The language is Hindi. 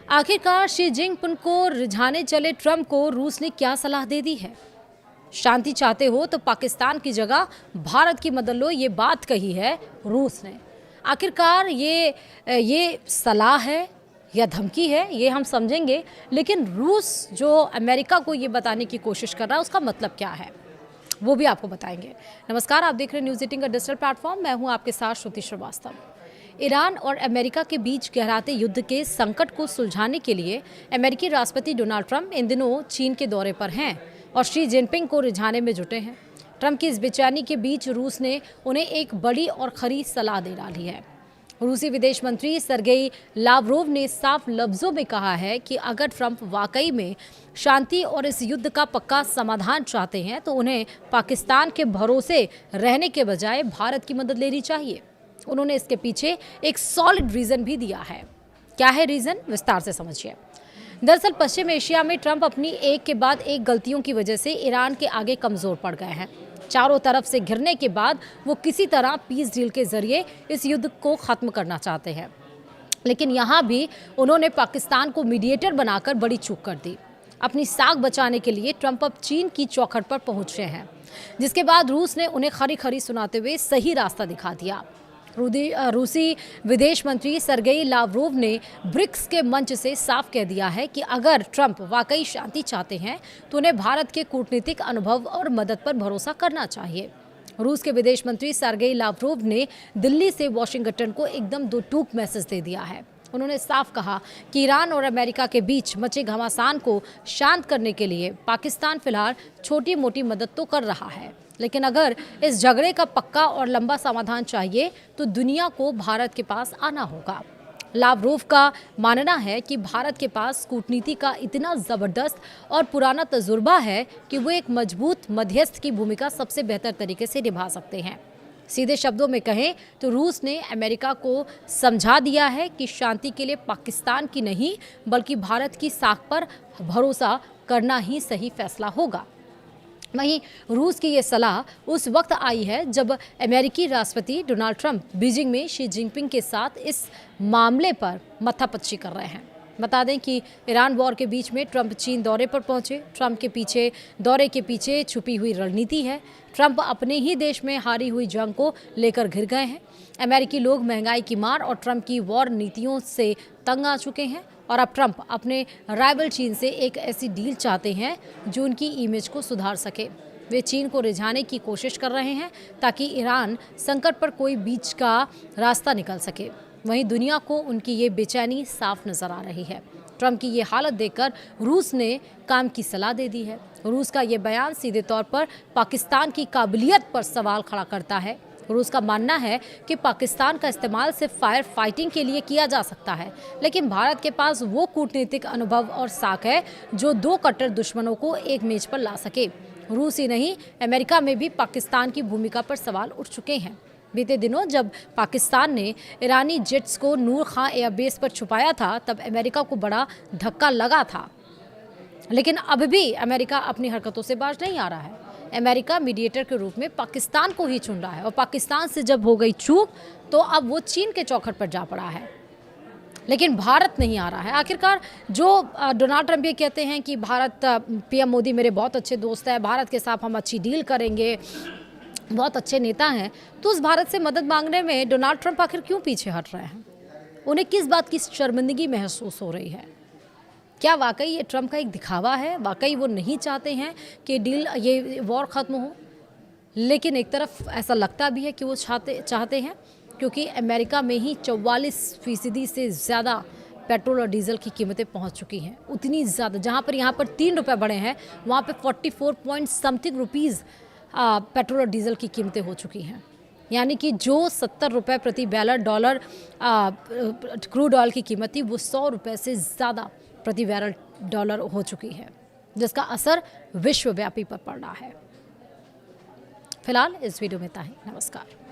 आखिरकार शी जिनपिंग को रिझाने चले ट्रंप को रूस ने क्या सलाह दे दी है? शांति चाहते हो तो पाकिस्तान की जगह भारत की मदद लो, ये बात कही है रूस ने। आखिरकार ये सलाह है या धमकी है, ये हम समझेंगे, लेकिन रूस जो अमेरिका को ये बताने की कोशिश कर रहा है उसका मतलब क्या है वो भी आपको बताएंगे। नमस्कार, आप देख रहे हैं न्यूज़ 18 का डिजिटल प्लेटफॉर्म। मैं हूं आपके साथ श्रुति श्रीवास्तव। ईरान और अमेरिका के बीच गहराते युद्ध के संकट को सुलझाने के लिए अमेरिकी राष्ट्रपति डोनाल्ड ट्रंप इन दिनों चीन के दौरे पर हैं और शी जिनपिंग को रिझाने में जुटे हैं। ट्रंप की इस बेचैनी के बीच रूस ने उन्हें एक बड़ी और खरी सलाह दे डाली है। रूसी विदेश मंत्री सरगेई लावरोव ने साफ लफ्जों में कहा है कि अगर ट्रंप वाकई में शांति और इस युद्ध का पक्का समाधान चाहते हैं तो उन्हें पाकिस्तान के भरोसे रहने के बजाय भारत की मदद लेनी चाहिए। उन्होंने इसके पीछे एक सॉलिड रीजन भी दिया है। क्या है रीजन, विस्तार से समझिए। दरअसल पश्चिम एशिया में ट्रंप अपनी एक के बाद एक गलतियों की वजह से ईरान के आगे कमजोर पड़ गए हैं। चारों तरफ से घिरने के बाद वो किसी तरह पीस डील के जरिए इस युद्ध को खत्म करना चाहते हैं, लेकिन यहाँ भी उन्होंने पाकिस्तान को मीडिएटर बनाकर बड़ी चूक कर दी। अपनी साख बचाने के लिए ट्रंप अब चीन की चौखट पर पहुंचे हैं, जिसके बाद रूस ने उन्हें खरी खरी सुनाते हुए सही रास्ता दिखा दिया। रूसी विदेश मंत्री सरगेई लावरोव ने ब्रिक्स के मंच से साफ कह दिया है कि अगर ट्रंप वाकई शांति चाहते हैं तो उन्हें भारत के कूटनीतिक अनुभव और मदद पर भरोसा करना चाहिए। रूस के विदेश मंत्री सरगेई लावरोव ने दिल्ली से वॉशिंगटन को एकदम दो टूक मैसेज दे दिया है। उन्होंने साफ कहा कि ईरान और अमेरिका के बीच मचे घमासान को शांत करने के लिए पाकिस्तान फिलहाल छोटी मोटी मदद तो कर रहा है, लेकिन अगर इस झगड़े का पक्का और लंबा समाधान चाहिए तो दुनिया को भारत के पास आना होगा। लावरोव का मानना है कि भारत के पास कूटनीति का इतना ज़बरदस्त और पुराना तजुर्बा है कि वो एक मजबूत मध्यस्थ की भूमिका सबसे बेहतर तरीके से निभा सकते हैं। सीधे शब्दों में कहें तो रूस ने अमेरिका को समझा दिया है कि शांति के लिए पाकिस्तान की नहीं बल्कि भारत की साख पर भरोसा करना ही सही फैसला होगा। वहीं रूस की ये सलाह उस वक्त आई है जब अमेरिकी राष्ट्रपति डोनाल्ड ट्रंप बीजिंग में शी जिनपिंग के साथ इस मामले पर मत्थापच्ची कर रहे हैं। बता दें कि ईरान वॉर के बीच में ट्रंप चीन दौरे पर पहुंचे। ट्रंप के दौरे के पीछे छुपी हुई रणनीति है। ट्रंप अपने ही देश में हारी हुई जंग को लेकर घिर गए हैं। अमेरिकी लोग महंगाई की मार और ट्रंप की वॉर नीतियों से तंग आ चुके हैं और अब ट्रंप अपने राइवल चीन से एक ऐसी डील चाहते हैं जो उनकी इमेज को सुधार सके। वे चीन को रिझाने की कोशिश कर रहे हैं ताकि ईरान संकट पर कोई बीच का रास्ता निकल सके। वहीं दुनिया को उनकी ये बेचैनी साफ नजर आ रही है। ट्रंप की ये हालत देखकर रूस ने काम की सलाह दे दी है। रूस का ये बयान सीधे तौर पर पाकिस्तान की काबिलियत पर सवाल खड़ा करता है। रूस का मानना है कि पाकिस्तान का इस्तेमाल सिर्फ फायर फाइटिंग के लिए किया जा सकता है, लेकिन भारत के पास वो कूटनीतिक अनुभव और साख है जो दो कट्टर दुश्मनों को एक मेज पर ला सके। रूस ही नहीं, अमेरिका में भी पाकिस्तान की भूमिका पर सवाल उठ चुके हैं। बीते दिनों जब पाकिस्तान ने ईरानी जेट्स को नूर खां एयरबेस पर छुपाया था तब अमेरिका को बड़ा धक्का लगा था, लेकिन अब भी अमेरिका अपनी हरकतों से बाज नहीं आ रहा है। अमेरिका मीडिएटर के रूप में पाकिस्तान को ही चुन रहा है और पाकिस्तान से जब हो गई चूक तो अब वो चीन के चौखट पर जा पड़ा है, लेकिन भारत नहीं आ रहा है। आखिरकार जो डोनाल्ड ट्रंप ये कहते हैं कि भारत, पीएम मोदी मेरे बहुत अच्छे दोस्त हैं, भारत के साथ हम अच्छी डील करेंगे, बहुत अच्छे नेता हैं, तो उस भारत से मदद मांगने में डोनाल्ड ट्रंप आखिर क्यों पीछे हट रहे हैं? उन्हें किस बात की शर्मिंदगी महसूस हो रही है? क्या वाकई ये ट्रंप का एक दिखावा है? वाकई वो नहीं चाहते हैं कि डील, ये वॉर ख़त्म हो? लेकिन एक तरफ ऐसा लगता भी है कि वो चाहते हैं, क्योंकि अमेरिका में ही 44% से ज़्यादा पेट्रोल और डीजल की कीमतें पहुंच चुकी हैं। उतनी ज़्यादा, जहां पर यहाँ पर 3 रुपये बढ़े हैं वहाँ पे 44 पॉइंट समथिंग रुपीज़ पेट्रोल और डीजल की कीमतें हो चुकी हैं। यानी कि जो 70 रुपये प्रति बैरल डॉलर क्रूड ऑयल की कीमत थी वो 100 रुपये से ज़्यादा प्रति बैरल डॉलर हो चुकी है, जिसका असर विश्वव्यापी पर पड़ रहा है। फिलहाल इस वीडियो में इतना ही। नमस्कार।